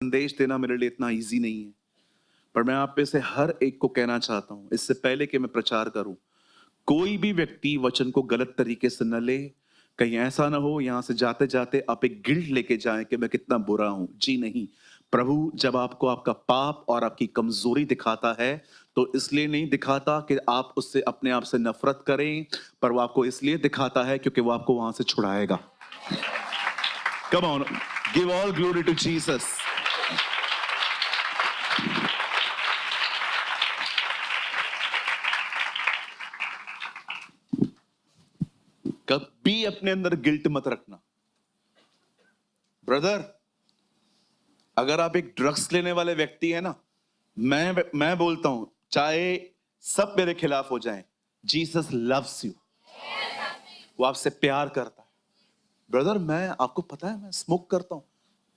संदेश देना मेरे लिए इतना इजी नहीं है, पर मैं आप में से हर एक को कहना चाहता हूं, इससे पहले कि मैं प्रचार करूं, कोई भी व्यक्ति वचन को गलत तरीके से न ले। कहीं ऐसा ना हो यहां से जाते जाते आप एक गिल्ट लेके जाएं कि मैं कितना बुरा हूं। जी नहीं, प्रभु जब आपको आपका पाप और आपकी कमजोरी दिखाता है तो इसलिए नहीं दिखाता कि आप उससे अपने आप से नफरत करें, पर वो आपको इसलिए दिखाता है क्योंकि वो आपको वहां से छुड़ाएगा। Come on, give all glory to Jesus. कभी अपने अंदर गिल्ट मत रखना। ब्रदर, अगर आप एक ड्रग्स लेने वाले व्यक्ति है ना, मैं बोलता हूं चाहे सब मेरे खिलाफ हो जाएं, जीसस लव्स यू। वो आपसे प्यार करता है। ब्रदर, मैं आपको पता है मैं स्मोक करता हूं,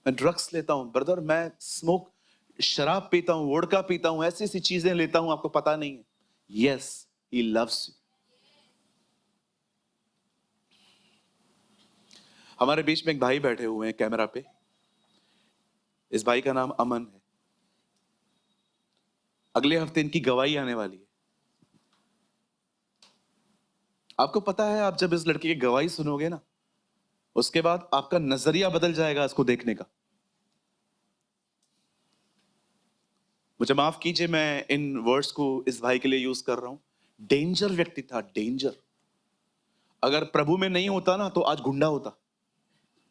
मैं ड्रग्स लेता हूं। ब्रदर, मैं स्मोक शराब पीता हूं, वोडका पीता हूं, ऐसी ऐसी चीजें लेता हूं, आपको पता नहीं है। Yes, he loves you. हमारे बीच में एक भाई बैठे हुए हैं कैमरा पे। इस भाई का नाम अमन है। अगले हफ्ते इनकी गवाही आने वाली है। आपको पता है, आप जब इस लड़के की गवाही सुनोगे ना, उसके बाद आपका नजरिया बदल जाएगा इसको देखने का। मुझे माफ कीजिए, मैं इन वर्ड्स को इस भाई के लिए यूज कर रहा हूं। डेंजर व्यक्ति था, डेंजर। अगर प्रभु में नहीं होता ना तो आज गुंडा होता।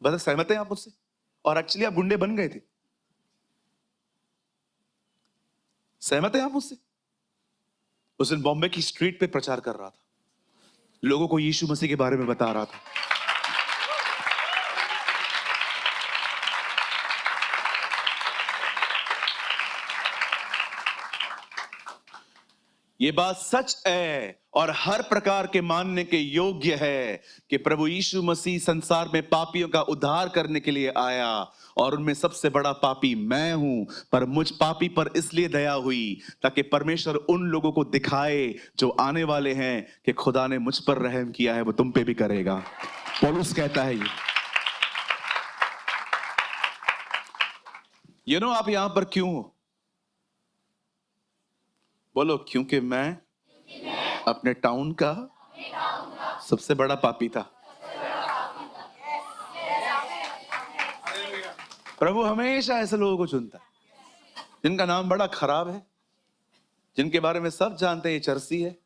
बस सहमत हैं आप मुझसे? और एक्चुअली आप गुंडे बन गए थे। सहमत हैं आप मुझसे? उस दिन बॉम्बे की स्ट्रीट पे प्रचार कर रहा था, लोगों को यीशु मसीह के बारे में बता रहा था। ये बात सच है और हर प्रकार के मानने के योग्य है कि प्रभु यीशु मसीह संसार में पापियों का उद्धार करने के लिए आया, और उनमें सबसे बड़ा पापी मैं हूं। पर मुझ पापी पर इसलिए दया हुई ताकि परमेश्वर उन लोगों को दिखाए जो आने वाले हैं कि खुदा ने मुझ पर रहम किया है, वो तुम पे भी करेगा। पौलुस कहता है ये नो आप यहां पर क्यों हो? बोलो, क्योंकि मैं अपने टाउन का सबसे बड़ा पापी था। प्रभु हमेशा ऐसे लोगों को चुनता है जिनका नाम बड़ा खराब है, जिनके बारे में सब जानते हैं ये चर्सी है,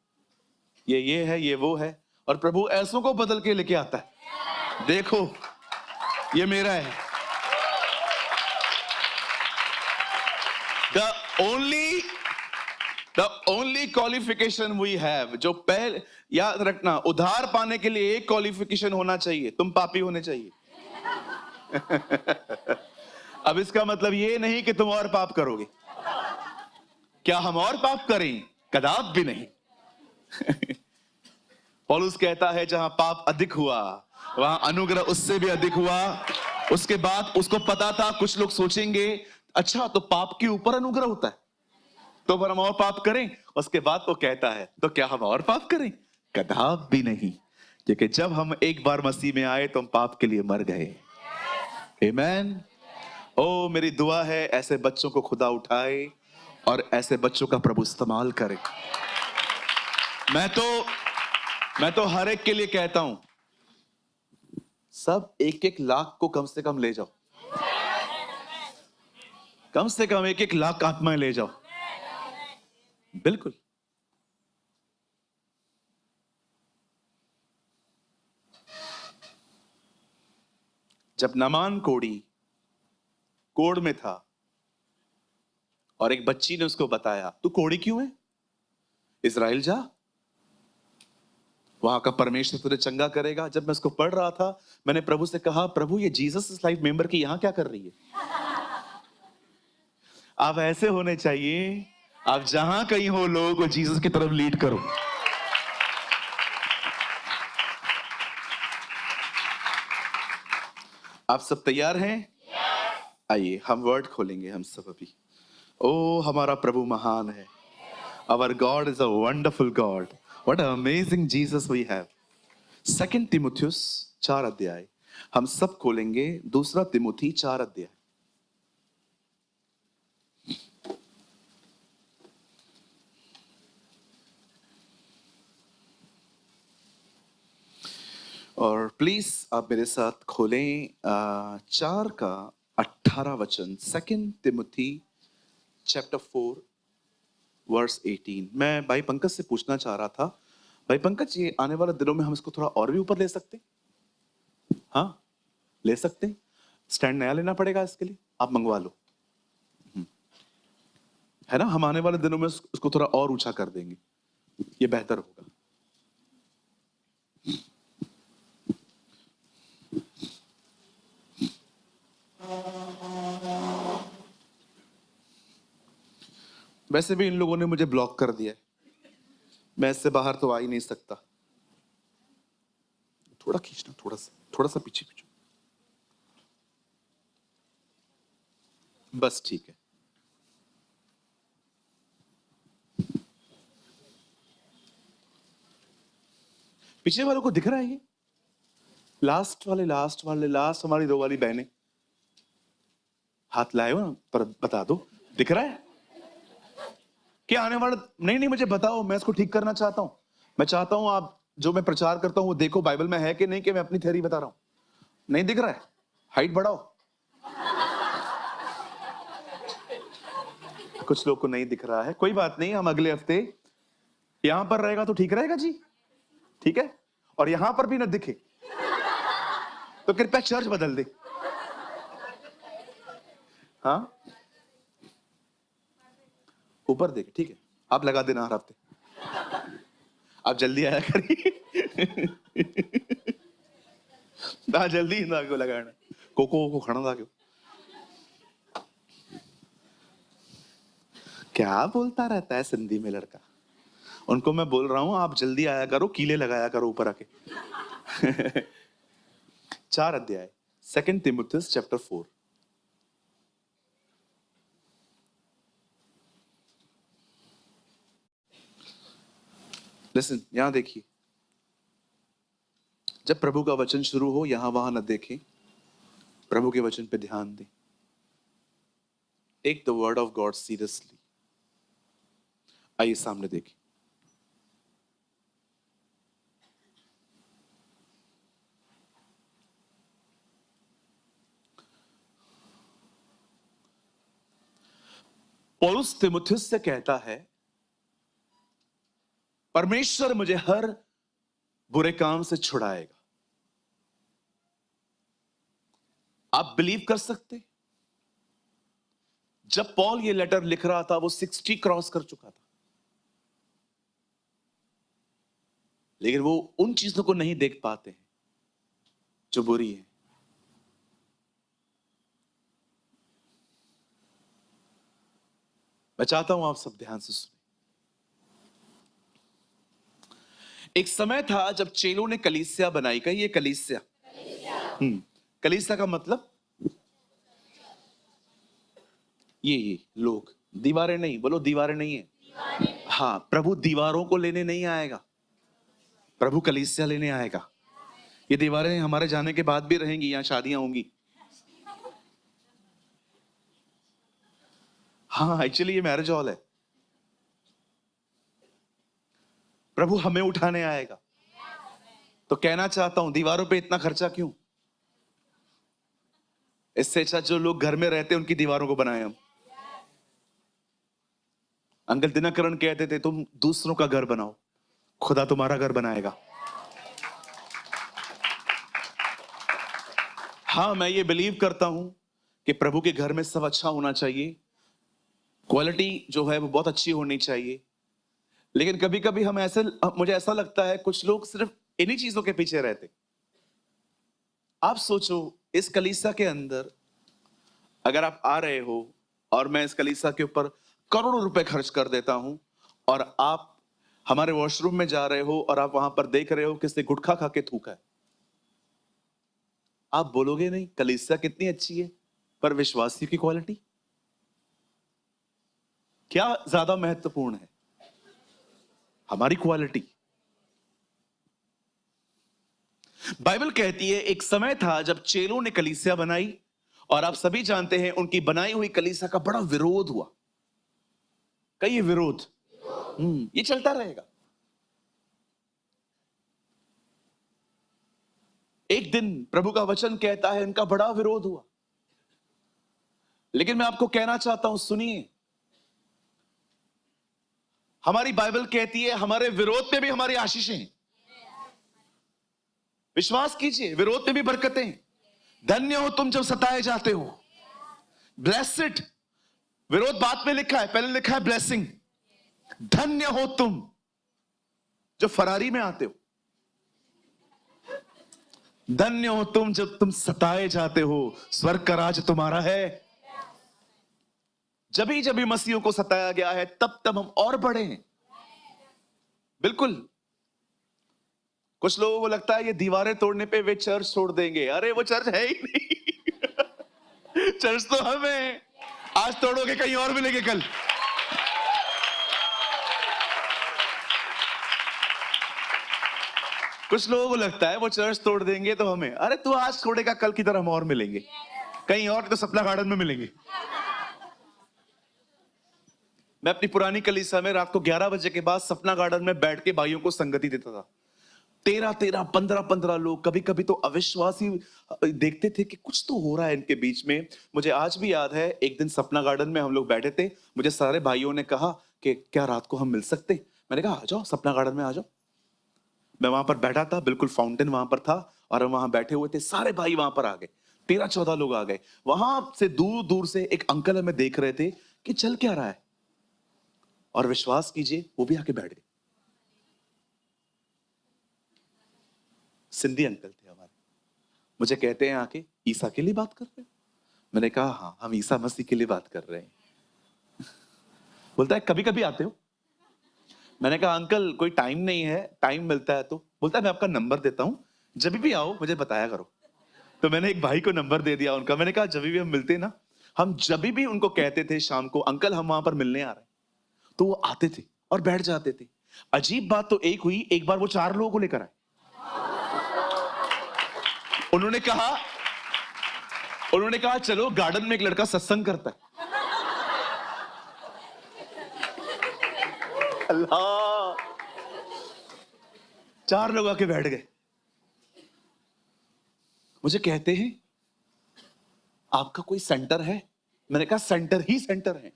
ये है, ये वो है, और प्रभु ऐसों को बदल के लेके आता है। देखो, ये मेरा है। The only qualification we have, जो पहले याद रखना, उधार पाने के लिए एक क्वालिफिकेशन होना चाहिए, तुम पापी होने चाहिए। अब इसका मतलब ये नहीं कि तुम और पाप करोगे। क्या हम और पाप करें? कदाप भी नहीं। पौलुस कहता है जहां पाप अधिक हुआ वहां अनुग्रह उससे भी अधिक हुआ। उसके बाद उसको पता था कुछ लोग सोचेंगे अच्छा तो पाप के ऊपर अनुग्रह होता है तो फिर हम और पाप करें। उसके बाद वो कहता है तो क्या हम और पाप करें? कदाप भी नहीं, क्योंकि जब हम एक बार मसीह में आए तो हम पाप के लिए मर गए। आमीन। ओ मेरी दुआ है ऐसे बच्चों को खुदा उठाए और ऐसे बच्चों का प्रभु इस्तेमाल करे। मैं तो हर एक के लिए कहता हूं, सब 1-1 लाख को कम से कम ले जाओ, कम से कम 1-1 लाख आत्माएं ले जाओ। बिल्कुल। जब नमान कोढ़ में था और एक बच्ची ने उसको बताया तू कोढ़ी क्यों है, इजराइल जा, वहां का परमेश्वर तुझे चंगा करेगा। जब मैं उसको पढ़ रहा था मैंने प्रभु से कहा, प्रभु ये जीसस लाइफ मेंबर की यहां क्या कर रही है? आप ऐसे होने चाहिए, आप जहां कहीं हो लोगों को जीसस की तरफ लीड करो। आप सब तैयार हैं? आइए हम वर्ड खोलेंगे हम सब अभी। ओ हमारा प्रभु महान है। Our God is a wonderful God. What an amazing Jesus we have. 2 तिमुथियुस 4 अध्याय हम सब खोलेंगे। 2 तिमुथी 4 अध्याय। और प्लीज आप मेरे साथ खोलें 4 का 18 वचन, 2 तिमुथी चैप्टर 4 वर्स 18। मैं भाई पंकज से पूछना चाह रहा था, भाई पंकज ये आने वाले दिनों में हम इसको थोड़ा और भी ऊपर ले सकते हैं? हाँ ले सकते हैं। स्टैंड नया लेना पड़ेगा इसके लिए, आप मंगवा लो, है ना। हम आने वाले दिनों में उसको थोड़ा और ऊंचा कर देंगे, ये बेहतर होगा। वैसे भी इन लोगों ने मुझे ब्लॉक कर दिया है, मैं इससे बाहर तो आ ही नहीं सकता। थोड़ा खींचना, थोड़ा सा पीछे पीछे, बस ठीक है। पीछे वालों को दिख रहा है ये? लास्ट हमारी 2 वाली बहनें हाथ लाए हो ना, पर बता दो, दिख रहा है क्या आने वाला? नहीं मुझे बताओ, मैं इसको ठीक करना चाहता हूं। मैं चाहता हूं आप जो मैं प्रचार करता हूं वो देखो बाइबल में है कि नहीं, कि मैं अपनी थ्योरी बता रहा हूं। नहीं दिख रहा है? हाइट बढ़ाओ। कुछ लोग को नहीं दिख रहा है, कोई बात नहीं, हम अगले हफ्ते यहां पर रहेगा तो ठीक रहेगा जी, ठीक है। और यहां पर भी न दिखे तो कृपया चर्च बदल दे। हाँ ऊपर देखे, ठीक है, आप लगा देना हर हफ्ते, आप जल्दी आया करिए। ना जल्दी ना को लगाना, को खड़ा था क्यों? क्या बोलता रहता है सिंधी में लड़का। उनको मैं बोल रहा हूं आप जल्दी आया करो, कीले लगाया करो ऊपर आके। 4 अध्याय 2 तिमुथियुस चैप्टर 4। लिसन, यहां देखिए, जब प्रभु का वचन शुरू हो यहां वहां न देखें, प्रभु के वचन पे ध्यान दें। Take the word of God seriously. आइए सामने देखिए। पौलुस तिमुथियुस से कहता है, परमेश्वर मुझे हर बुरे काम से छुड़ाएगा। आप बिलीव कर सकते? जब पॉल ये लेटर लिख रहा था वो 60 क्रॉस कर चुका था, लेकिन वो उन चीजों को नहीं देख पाते हैं जो बुरी है। मैं चाहता हूं आप सब ध्यान से सुने। एक समय था जब चेलों ने कलीसिया बनाई। कहिए कलीसिया। कलीसिया का मतलब ये लोग, दीवारें नहीं, बोलो दीवारें नहीं है। हाँ, प्रभु दीवारों को लेने नहीं आएगा, प्रभु कलीसिया लेने आएगा। ये दीवारें हमारे जाने के बाद भी रहेंगी, यहाँ शादियां होंगी। हाँ एक्चुअली ये मैरिज हॉल है। प्रभु हमें उठाने आएगा। तो कहना चाहता हूं, दीवारों पे इतना खर्चा क्यों? इससे अच्छा जो लोग घर में रहते हैं उनकी दीवारों को बनाए हम। अंकल दिनकरण कहते थे, तुम दूसरों का घर बनाओ, खुदा तुम्हारा घर बनाएगा। हाँ मैं ये बिलीव करता हूं कि प्रभु के घर में सब अच्छा होना चाहिए, क्वालिटी जो है वो बहुत अच्छी होनी चाहिए। लेकिन कभी कभी मुझे ऐसा लगता है कुछ लोग सिर्फ इन्हीं चीजों के पीछे रहते। आप सोचो, इस कलीसिया के अंदर अगर आप आ रहे हो और मैं इस कलीसिया के ऊपर करोड़ों रुपए खर्च कर देता हूं, और आप हमारे वॉशरूम में जा रहे हो और आप वहां पर देख रहे हो किसने गुटखा खा के थूका है, आप बोलोगे नहीं कलीसिया कितनी अच्छी है, पर विश्वासी की क्वालिटी क्या ज्यादा महत्वपूर्ण है? हमारी क्वालिटी। बाइबल कहती है एक समय था जब चेलों ने कलीसिया बनाई, और आप सभी जानते हैं उनकी बनाई हुई कलीसिया का बड़ा विरोध हुआ। कई विरोध, ये चलता रहेगा। एक दिन प्रभु का वचन कहता है इनका बड़ा विरोध हुआ। लेकिन मैं आपको कहना चाहता हूं, सुनिए, हमारी बाइबल कहती है हमारे विरोध में भी हमारी आशीषें हैं। विश्वास कीजिए, विरोध में भी बरकतें। धन्य हो तुम जब सताए जाते हो। ब्लेस्ड, विरोध बाद में लिखा है, पहले लिखा है ब्लेसिंग। धन्य हो तुम जो फरारी में आते हो। धन्य हो तुम जब तुम सताए जाते हो, स्वर्ग का राज तुम्हारा है। जब भी मसीहों को सताया गया है, तब तब हम और बढ़े हैं। बिल्कुल। कुछ लोगों को लगता है ये दीवारें तोड़ने पे वे चर्च छोड़ देंगे। अरे वो चर्च है ही नहीं। चर्च तो हम हैं। आज तोड़ोगे कहीं और मिलेंगे कल। कुछ लोगों को लगता है वो चर्च तोड़ देंगे तो हमें, अरे तू आज तोड़ेगा कल की तरह हम और मिलेंगे कहीं और, तो सपना गार्डन में मिलेंगे। मैं अपनी पुरानी कलीसिया में रात को 11 बजे के बाद सपना गार्डन में बैठ के भाइयों को संगति देता था। 13 15 लोग, कभी कभी तो अविश्वासी देखते थे कि कुछ तो हो रहा है इनके बीच में। मुझे आज भी याद है, एक दिन सपना गार्डन में हम लोग बैठे थे। मुझे सारे भाइयों ने कहा कि क्या रात को हम मिल सकते। मैंने कहा आ जाओ, सपना गार्डन में आ जाओ। मैं वहां पर बैठा था, बिल्कुल फाउंटेन वहां पर था और हम वहां बैठे हुए थे। सारे भाई वहां पर आ गए, 13 14 लोग आ गए। वहां से दूर दूर से एक अंकल हमें देख रहे थे कि चल क्या रहा है, और विश्वास कीजिए वो भी आके बैठ गए। सिंधी अंकल थे हमारे। मुझे कहते हैं आके, ईसा के लिए बात कर रहे हैं? मैंने कहा हाँ, हम ईसा मसीह के लिए बात कर रहे हैं। बोलता है कभी कभी आते हो? मैंने कहा अंकल कोई टाइम नहीं है, टाइम मिलता है तो। बोलता है मैं आपका नंबर देता हूं, जब भी आओ मुझे बताया करो। तो मैंने एक भाई को नंबर दे दिया उनका। मैंने कहा जब भी हम मिलते ना, हम जब भी उनको कहते थे शाम को अंकल हम वहां पर मिलने आ रहे हैं, तो वो आते थे और बैठ जाते थे। अजीब बात तो एक हुई, एक बार वो 4 लोगों को लेकर आए। उन्होंने कहा चलो गार्डन में एक लड़का सत्संग करता है। अल्लाह, 4 लोग आके बैठ गए। मुझे कहते हैं आपका कोई सेंटर है? मैंने कहा सेंटर ही सेंटर है।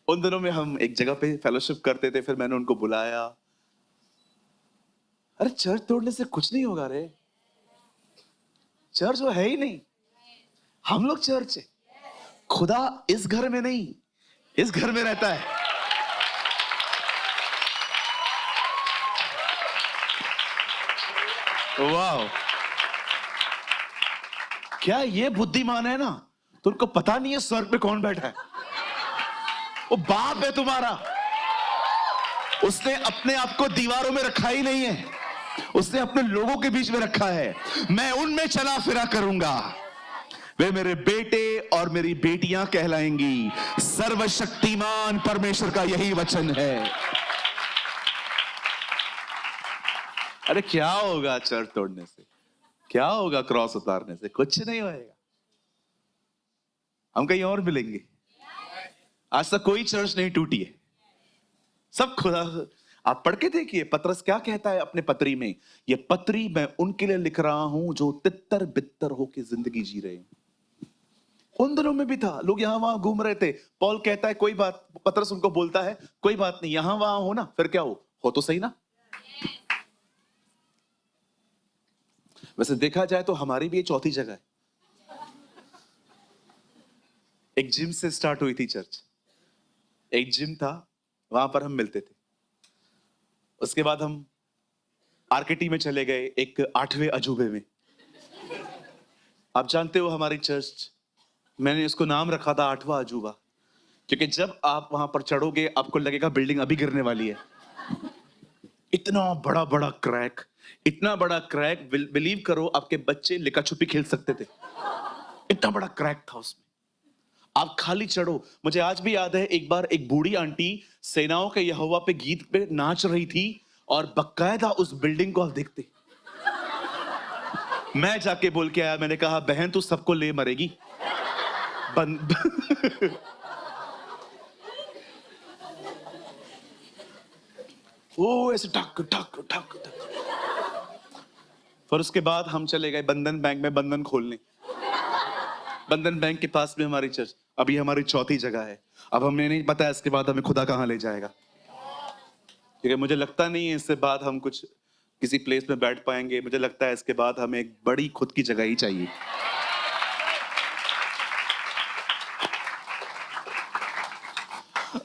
उन दिनों में हम एक जगह पे फेलोशिप करते थे, फिर मैंने उनको बुलाया। अरे चर्च तोड़ने से कुछ नहीं होगा रे, चर्च वो है ही नहीं, हम लोग चर्च है। खुदा इस घर में नहीं, इस घर में रहता है। वाह, क्या ये बुद्धिमान है ना, तो उनको पता नहीं है स्वर्ग पे कौन बैठा है। वो बाप है तुम्हारा, उसने अपने आप को दीवारों में रखा ही नहीं है, उसने अपने लोगों के बीच में रखा है। मैं उनमें चला फिरा करूंगा, वे मेरे बेटे और मेरी बेटियां कहलाएंगी। सर्वशक्तिमान परमेश्वर का यही वचन है। अरे क्या होगा चर्च तोड़ने से, क्या होगा क्रॉस उतारने से? कुछ नहीं होएगा, हम कहीं और मिलेंगे। आज तक कोई चर्च नहीं टूटी है, सब खुदा। आप पढ़ के देखिए पतरस क्या कहता है अपने पत्री में। ये पत्री मैं उनके लिए लिख रहा हूं जो तितर बित्तर होके जिंदगी जी रहे हैं। उन दिनों में भी था, लोग यहां वहां घूम रहे थे। पौल कहता है कोई बात, पतरस उनको बोलता है कोई बात नहीं, यहां वहां हो ना, फिर क्या हो तो सही ना। वैसे देखा जाए तो हमारी भी ये चौथी जगह है। एक जिम से स्टार्ट हुई थी चर्च, एक जिम था, वहां पर हम मिलते थे। उसके बाद हम आरकेटी में चले गए, एक 8वें अजूबे में। आप जानते हो हमारी चर्च, मैंने इसको नाम रखा था 8वां अजूबा, क्योंकि जब आप वहां पर चढ़ोगे आपको लगेगा बिल्डिंग अभी गिरने वाली है। इतना बड़ा बड़ा क्रैक, इतना बड़ा क्रैक, बिलीव करो आपके बच्चे लिका छुपी खेल सकते थे, इतना बड़ा क्रैक था उसमें। आप खाली चढ़ो। मुझे आज भी याद है, एक बार एक बूढ़ी आंटी सेनाओं के यहोवा पे गीत पे नाच रही थी और बकायदा उस बिल्डिंग को आप देखते। मैं जाके बोल के आया, मैंने कहा बहन तू सबको ले मरेगी। बंद। ओ ऐसे टक टक टक टक। फिर उसके बाद हम चले गए बंधन बैंक में बंधन खोलने। बंधन बैंक के पास में हमारी चर्च, अभी हमारी चौथी जगह है। अब हमें नहीं पता इसके बाद हमें खुदा कहाँ ले जाएगा, क्योंकि मुझे लगता नहीं है इससे बाद हम कुछ किसी प्लेस में बैठ पाएंगे। मुझे लगता है इसके बाद हमें एक बड़ी खुद की जगह ही चाहिए।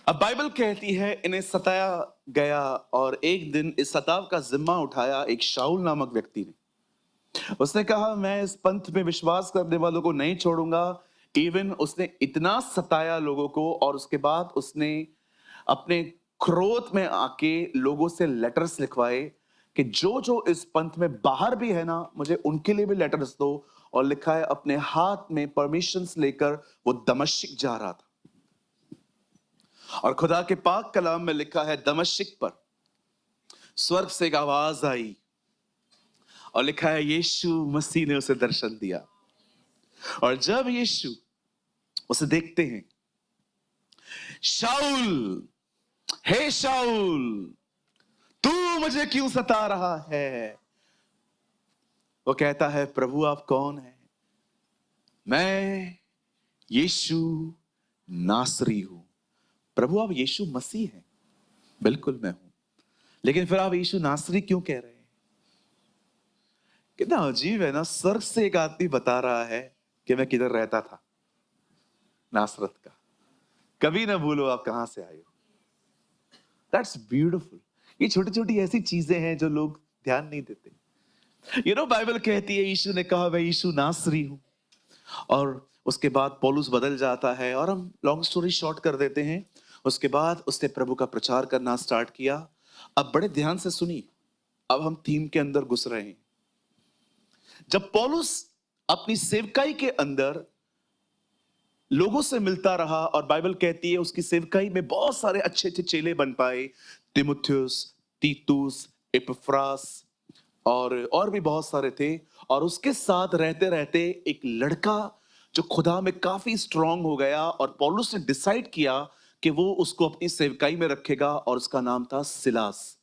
अब बाइबल कहती है इन्हें सताया गया और एक दिन इस सताव का जिम्मा उठाया एक शाऊल नामक व्यक्ति ने। उसने कहा मैं इस पंथ में विश्वास करने वालों को नहीं छोड़ूंगा। इवन उसने इतना सताया लोगों को और उसके बाद उसने अपने क्रोध में आके लोगों से लेटर्स लिखवाए कि जो जो इस पंथ में बाहर भी है ना, मुझे उनके लिए भी लेटर्स दो। और लिखा है अपने हाथ में परमिशंस लेकर वो दमिश्क जा रहा था। और खुदा के पाक कलाम में लिखा है दमिश्क पर स्वर्ग से एक आवाज आई और लिखा है यीशु मसीह ने उसे दर्शन दिया। और जब यीशु उसे देखते हैं, शाऊल, हे शाऊल, तू मुझे क्यों सता रहा है? वो कहता है प्रभु आप कौन है? मैं यीशु नासरी हूं। प्रभु आप यीशु मसीह हैं? बिल्कुल मैं हूं, लेकिन फिर आप यीशु नासरी क्यों कह रहे हैं? कितना अजीब है ना, स्वर्ग से एक आदमी बता रहा है कि मैं किधर रहता था, नासरत का। कभी ना भूलो आप कहां से आए हो। That's beautiful. ये छोटी छोटी ऐसी चीजें हैं जो लोग ध्यान नहीं देते। बाइबल कहती है यीशु ने कहा मैं यीशु नासरी हूं। और उसके बाद पौलुस बदल जाता है और हम लॉन्ग स्टोरी शॉर्ट कर देते हैं। उसके बाद उसने प्रभु का प्रचार करना स्टार्ट किया। अब बड़े ध्यान से सुनिए, अब हम थीम के अंदर घुस रहे हैं। जब पौलुस अपनी सेवकाई के अंदर लोगों से मिलता रहा और बाइबल कहती है उसकी सेवकाई में बहुत सारे अच्छे अच्छे चेले बन पाए, तिमुथियुस, तीतुस, एपफ्रास और भी बहुत सारे थे। और उसके साथ रहते रहते एक लड़का जो खुदा में काफी स्ट्रांग हो गया और पौलुस ने डिसाइड किया कि वो उसको अपनी सेवकाई में रखेगा और उसका नाम था सिलास।